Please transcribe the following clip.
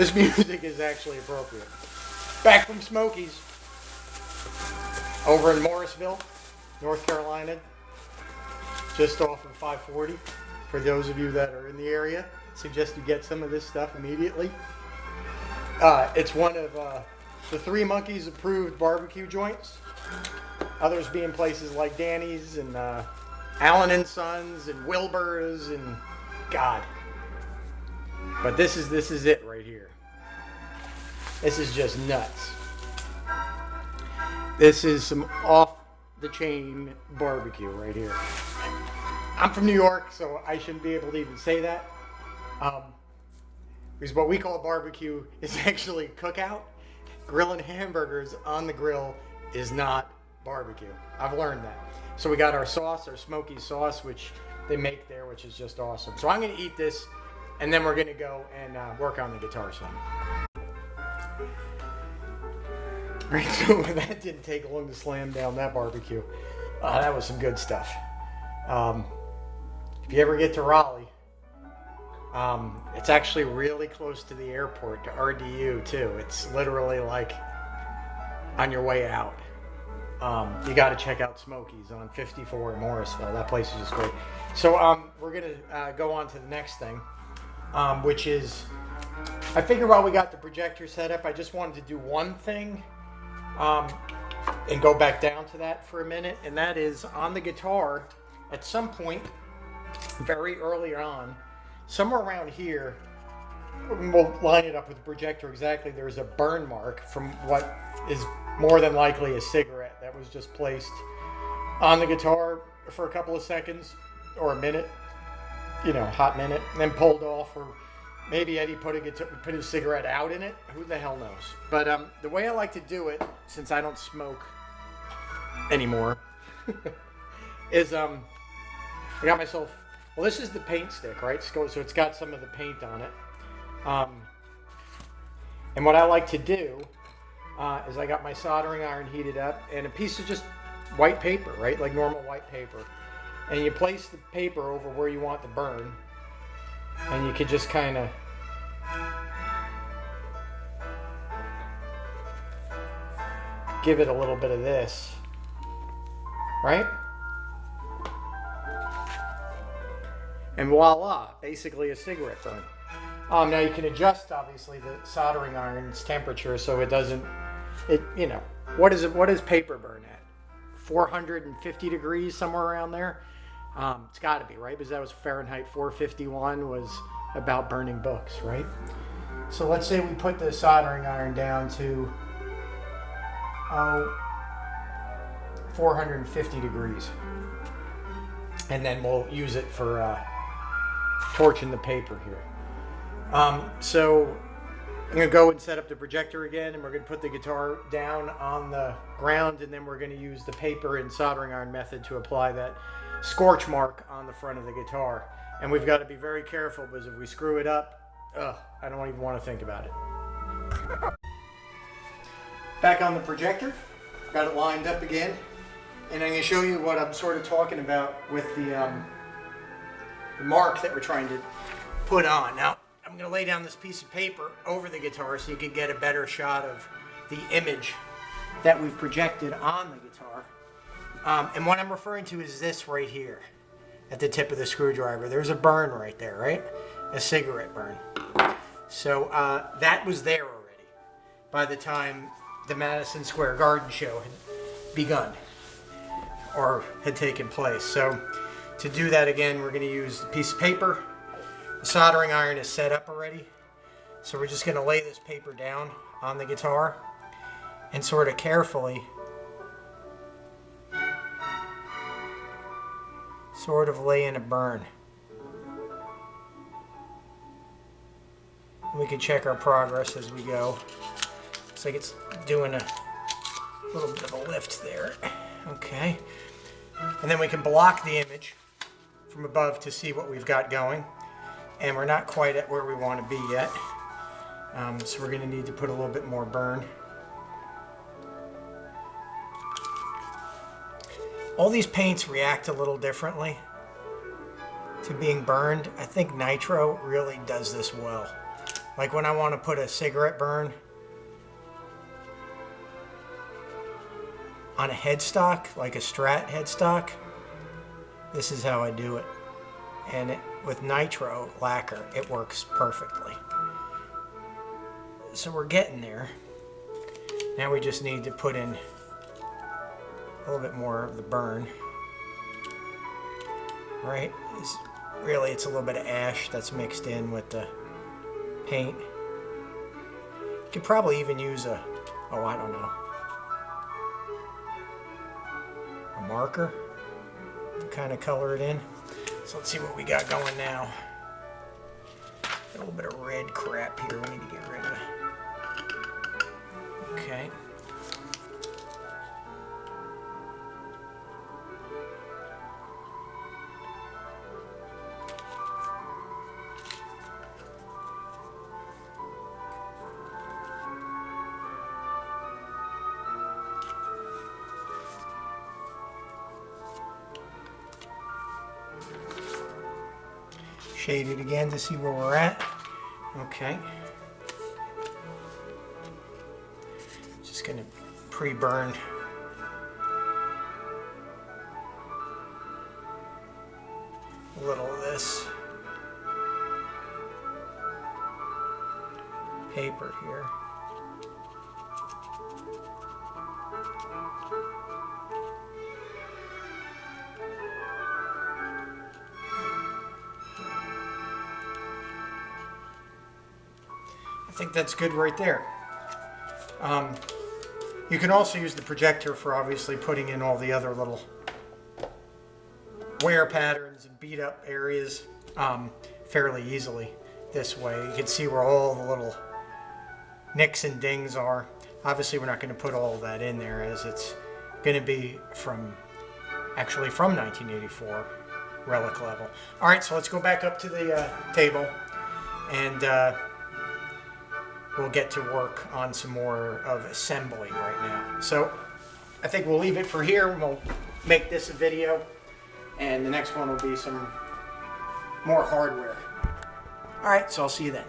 This music is actually appropriate. Back from Smokies, over in Morrisville, North Carolina, just off of 540. For those of you that are in the area, suggest you get some of this stuff immediately. It's one of the Three Monkeys approved barbecue joints. Others being places like Danny's and Allen and Sons and Wilbur's and God. But this is it right here. This is just nuts. This is some off the chain barbecue right here. I'm from New York, so I shouldn't be able to even say that. Because what we call barbecue is actually cookout. Grilling hamburgers on the grill is not barbecue. I've learned that. So we got our sauce, our smoky sauce, which they make there, which is just awesome. So I'm going to eat this, and then we're going to go and work on the guitar some. Right, so that didn't take long to slam down that barbecue. That was some good stuff. If you ever get to Raleigh, it's actually really close to the airport, to RDU too. It's literally like on your way out. You got to check out Smokies on 54 in Morrisville. That place is just great. So we're going to go on to the next thing, which is, I figured while we got the projector set up, I just wanted to do one thing and go back down to that for a minute. And that is on the guitar, at some point, very early on, somewhere around here, we'll line it up with the projector exactly, there's a burn mark from what is more than likely a cigarette that was just placed on the guitar for a couple of seconds or a minute, hot minute, and then pulled off, or maybe Eddie put his cigarette out in it. Who the hell knows? But the way I like to do it, since I don't smoke anymore, is I got myself, well, this is the paint stick, right? So it's got some of the paint on it. And what I like to do is I got my soldering iron heated up and a piece of just white paper, right? Like normal white paper. And you place the paper over where you want the burn. And you could just kind of give it a little bit of this, right? And voila, basically a cigarette burn. Now you can adjust, obviously, the soldering iron's temperature so it doesn't, what is paper burn at? 450 degrees, somewhere around there? It's got to be, right? Because that was Fahrenheit 451, was about burning books, right? So let's say we put the soldering iron down to 450 degrees. And then we'll use it for torching the paper here. So I'm going to go and set up the projector again, and we're going to put the guitar down on the ground, and then we're going to use the paper and soldering iron method to apply that scorch mark on the front of the guitar. And we've got to be very careful, because if we screw it up, I don't even want to think about it. Back on the projector, got it lined up again, and I'm going to show you what I'm sort of talking about with the mark that we're trying to put on. Now, I'm going to lay down this piece of paper over the guitar so you can get a better shot of the image that we've projected on the guitar. And what I'm referring to is this right here at the tip of the screwdriver. There's a burn right there, right? A cigarette burn. So that was there already by the time the Madison Square Garden show had begun or had taken place. So to do that again, we're going to use a piece of paper. The soldering iron is set up already. So we're just going to lay this paper down on the guitar and sort of carefully sort of lay in a burn. We can check our progress as we go. Looks like it's doing a little bit of a lift there. Okay. And then we can block the image from above to see what we've got going. And we're not quite at where we want to be yet. So we're going to need to put a little bit more burn. All these paints react a little differently to being burned. I think nitro really does this well. Like when I want to put a cigarette burn on a headstock, like a Strat headstock, this is how I do it. And with nitro lacquer, it works perfectly. So we're getting there. Now we just need to put in a little bit more of the burn. Right? Really, it's a little bit of ash that's mixed in with the paint. You could probably even use a, oh, I don't know, a marker to kind of color it in. So let's see what we got going now. A little bit of red crap here we need to get rid of. Okay. Shade it again to see where we're at. Okay. Just gonna pre-burn a little of this paper here. I think that's good right there. You can also use the projector for obviously putting in all the other little wear patterns and beat up areas fairly easily this way. You can see where all the little nicks and dings are. Obviously we're not going to put all of that in there as it's going to be actually from 1984 relic level. Alright, so let's go back up to the table and we'll get to work on some more of assembly right now. So I think we'll leave it for here. We'll make this a video, and the next one will be some more hardware. All right, so I'll see you then.